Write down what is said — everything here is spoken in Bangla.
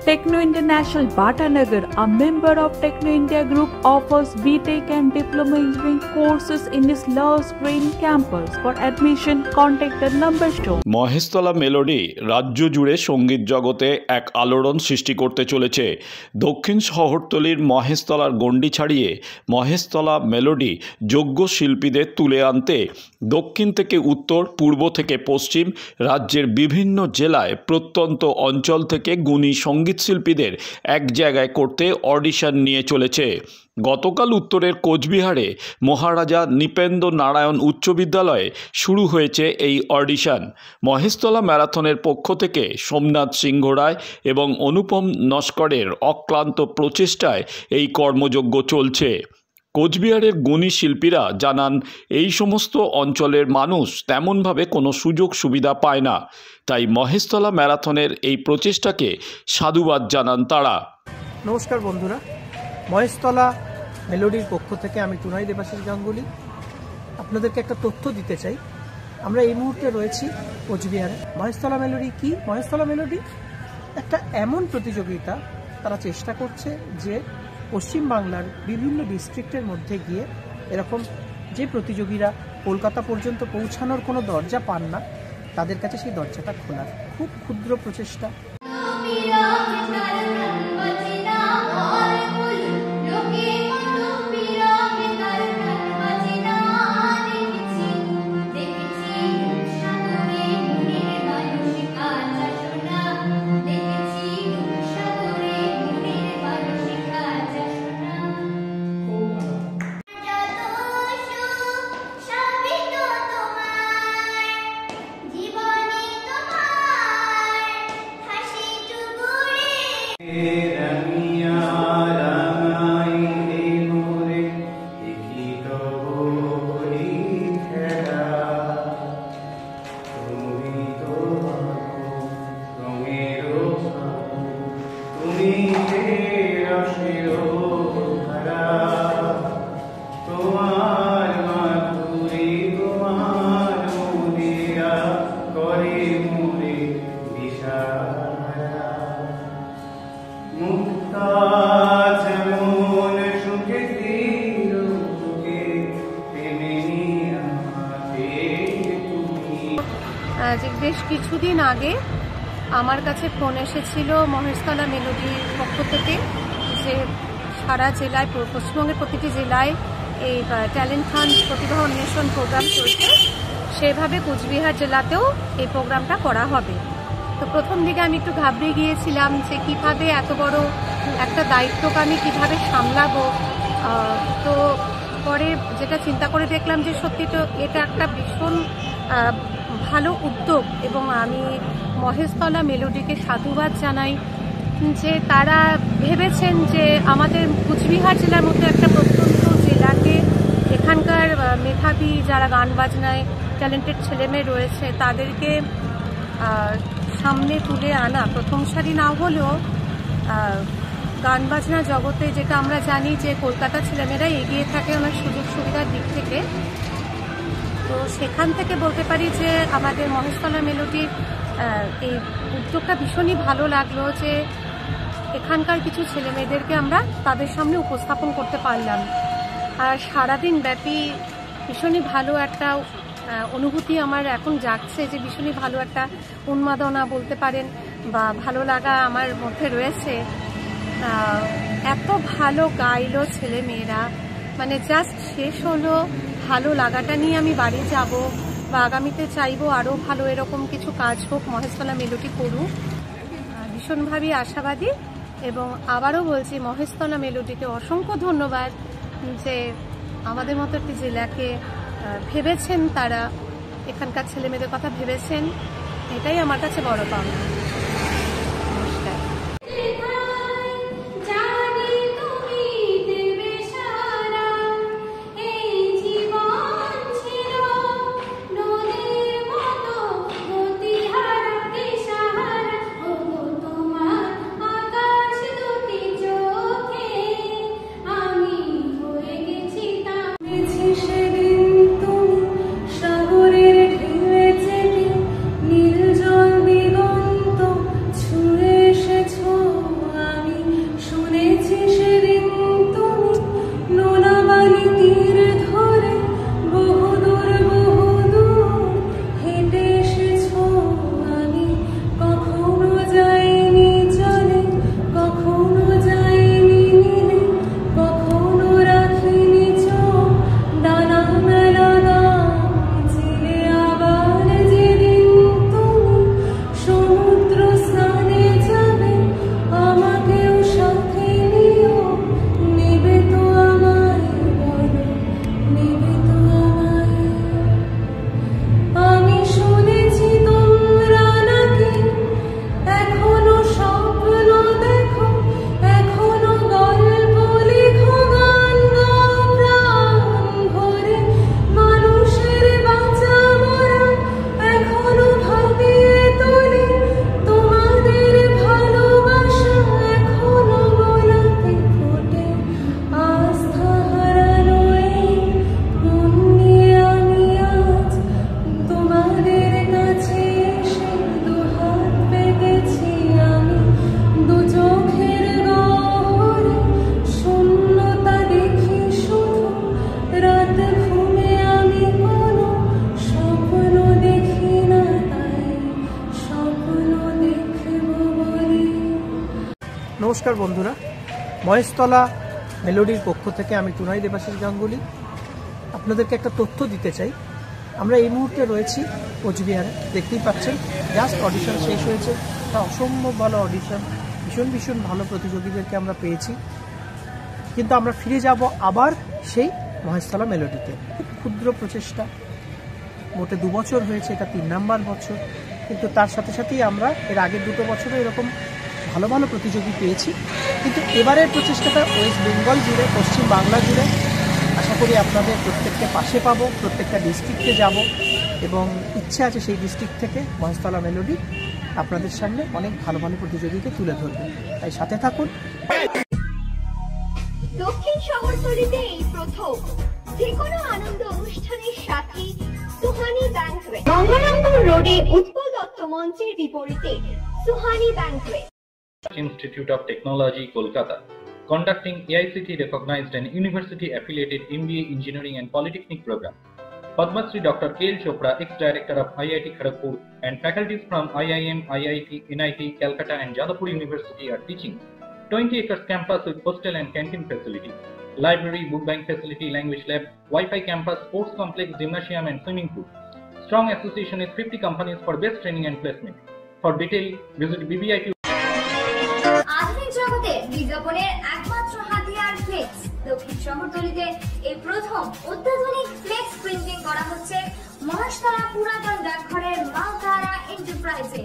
Techno International Bhatanagar, a member of Techno India Group, offers BTech and Diploma Engineering courses in its Lush Green campus. For admission, contact the number shown. Maheshtala melody রাজ্য জুড়ে সঙ্গীত জগতে এক আলোড়ন সৃষ্টি করতে চলেছে। দক্ষিণ শহরতলির মহেশতলার গণ্ডি ছাড়িয়ে মহেশতলা মেলোডি যোগ্য শিল্পীদের তুলে আনতে দক্ষিণ থেকে উত্তর, পূর্ব থেকে পশ্চিম রাজ্যের বিভিন্ন জেলায় প্রত্যন্ত অঞ্চল থেকে গুণী সঙ্গীতশিল্পীদের এক জায়গায় করতে অডিশন নিয়ে চলেছে। গতকাল উত্তরের কোচবিহারে মহারাজা নৃপেন্দ্র নারায়ণ উচ্চ বিদ্যালয়ে শুরু হয়েছে এই অডিশন। মহেশতলা ম্যারাথনের পক্ষ থেকে সোমনাথ সিংহ রায় এবং অনুপম নস্করের অক্লান্ত প্রচেষ্টায় এই কর্মযজ্ঞ চলছে। কোচবিহারের গুণী শিল্পীরা জানান, এই সমস্ত অঞ্চলের মানুষ তেমনভাবে কোনো সুযোগ সুবিধা পায় না, তাই মহেশতলা ম্যারাথনের এই প্রচেষ্টাকে সাধুবাদ জানান তারা। নমস্কার বন্ধুরা, মহেশতলা মেলোডির পক্ষ থেকে আমি টুনাই দেবাশিস গাঙ্গুলি আপনাদেরকে একটা তথ্য দিতে চাই। আমরা এই মুহূর্তে রয়েছি কোচবিহারে। মহেশতলা মেলোডি কি? মহেশতলা মেলোডি একটা এমন প্রতিযোগিতা, তারা চেষ্টা করছে যে পশ্চিমবাংলার বিভিন্ন ডিস্ট্রিক্টের মধ্যে গিয়ে এরকম যে প্রতিযোগীরা কলকাতা পর্যন্ত পৌঁছানোর কোনো দরজা পান না, তাদের কাছে সেই দরজাটা খোলার খুব ক্ষুদ্র প্রচেষ্টা। বেশ কিছুদিন আগে আমার কাছে ফোন এসেছিল মহেশতলা মেলোডির পক্ষ থেকে যে সারা জেলায়, পশ্চিমবঙ্গের প্রতিটি জেলায় এই ট্যালেন্ট হান্ট প্রতিভা অন্বেষণ প্রোগ্রাম চলছে, সেভাবে কোচবিহার জেলাতেও এই প্রোগ্রামটা করা হবে। তো প্রথম দিকে আমি একটু ঘাবড়ে গিয়েছিলাম যে কিভাবে এত বড় একটা দায়িত্বকে আমি কীভাবে সামলাবো। তো পরে যেটা চিন্তা করে দেখলাম যে সত্যি তো এটা একটা ভীষণ ভালো উদ্যোগ, এবং আমি মহেশতলা মেলোডিকে সাধুবাদ জানাই যে তারা ভেবেছেন যে আমাদের কোচবিহার জেলার মধ্যে একটা প্রত্যন্ত জেলাকে এখানকার মেধাবী যারা গান বাজনায় ট্যালেন্টেড ছেলেমেয়ে রয়েছে তাদেরকে সামনে তুলে আনা। প্রথম সারি না হলেও গান বাজনা জগতে যেটা আমরা জানি যে কলকাতার ছেলেমেয়েরা এগিয়ে থাকে অনেক সুযোগ সুবিধার দিক থেকে, তো সেখান থেকে বলতে পারি যে আমাদের মহেশতলা মেলোডির এই উদ্যোগটা ভীষণই ভালো লাগলো যে এখানকার কিছু ছেলেমেয়েদেরকে আমরা তাদের সামনে উপস্থাপন করতে পারলাম। আর সারাদিন ব্যাপী ভীষণই ভালো একটা অনুভূতি আমার এখন জাগছে, যে ভীষণই ভালো একটা উন্মাদনা বলতে পারেন বা ভালো লাগা আমার মধ্যে রয়েছে। এত ভালো গাইলো ছেলেমেয়েরা, মানে জাস্ট শেষ হলো, ভালো লাগাটা নিয়ে আমি বাড়ি যাব বা আগামীতে চাইবো আরও ভালো এরকম কিছু কাজ হোক, মহেশতলা মেলোডি করুক। ভীষণভাবেই আশাবাদী, এবং আবারও বলছি মহেশতলা মেলোডিকে অসংখ্য ধন্যবাদ যে আমাদের মতো একটি জেলাকে ভেবেছেন, তারা এখানকার ছেলেমেয়েদের কথা ভেবেছেন, এটাই আমার কাছে বড় পাওনা। সাগরের ঢেউয়ে চেপে নীল জল দিগন্ত নমস্কার বন্ধুরা, মহেশতলা মেলোডির পক্ষ থেকে আমি টুনাই দেবাশিস গাঙ্গুলি আপনাদেরকে একটা তথ্য দিতে চাই। আমরা এই মুহূর্তে রয়েছি কোচবিহারে, দেখতেই পাচ্ছেন জাস্ট অডিশন শেষ হয়েছে। একটা অসম্ভব ভালো অডিশন, ভীষণ ভালো প্রতিযোগীদেরকে আমরা পেয়েছি। কিন্তু আমরা ফিরে যাব আবার সেই মহেশতলা মেলোডিতে। খুব ক্ষুদ্র প্রচেষ্টা, মোটে 2 বছর হয়েছে, এটা 3 নাম্বার বছর। কিন্তু তার সাথে সাথেই আমরা এর আগের 2 বছরে এরকম ভালো প্রতিযোগী পেয়েছি। কিন্তু এবারের প্রচেষ্টাটা ওয়েস্ট বেঙ্গল জুড়ে, পশ্চিম বাংলা জুড়ে। আশা করি আপনাদের প্রত্যেককে পাশে পাবো, প্রত্যেকটা ডিস্ট্রিক্টে যাব এবং ইচ্ছে আছে সেই ডিস্ট্রিক্ট থেকে মহেশতলা মেলোডি আপনাদের সামনে অনেক ভালো প্রতিযোগীকে তুলে ধরবে। তাই সাথে থাকুন। দক্ষিণ শহরতলিতে এই প্রথম যেকোনো আনন্দ অনুষ্ঠানের সাথে সুহানি ব্যাংকুয়েট, গঙ্গারামপুর রোডে উৎপল দত্ত মঞ্চের বিপরীতে Suhani banquet. Institute of Technology, Kolkata, conducting AICT recognized and university affiliated MBA Engineering and Polytechnic program. Padma Shri Dr. K.L. Chopra, ex-director of IIT Kharagpur, and faculties from IIM, IIT, NIT, Calcutta and Jadavpur University are teaching. 20 acres campus with hostel and canteen facility, library, book bank facility, language lab, Wi-Fi campus, sports complex, gymnasium and swimming pool. Strong association with 50 companies for best training and placement. For detail, visit BBIT. আধুনিক জগতে বিজ্ঞাপনের একমাত্র হাতিয়ার ফ্লেক্স। দক্ষিণ শহরতলিতে এই প্রথম অত্যাধুনিক ফ্লেক্স প্রিন্টিং করা হচ্ছে মহেশতলা পুরাতন ডাকঘরের মাতারা এন্টারপ্রাইজে।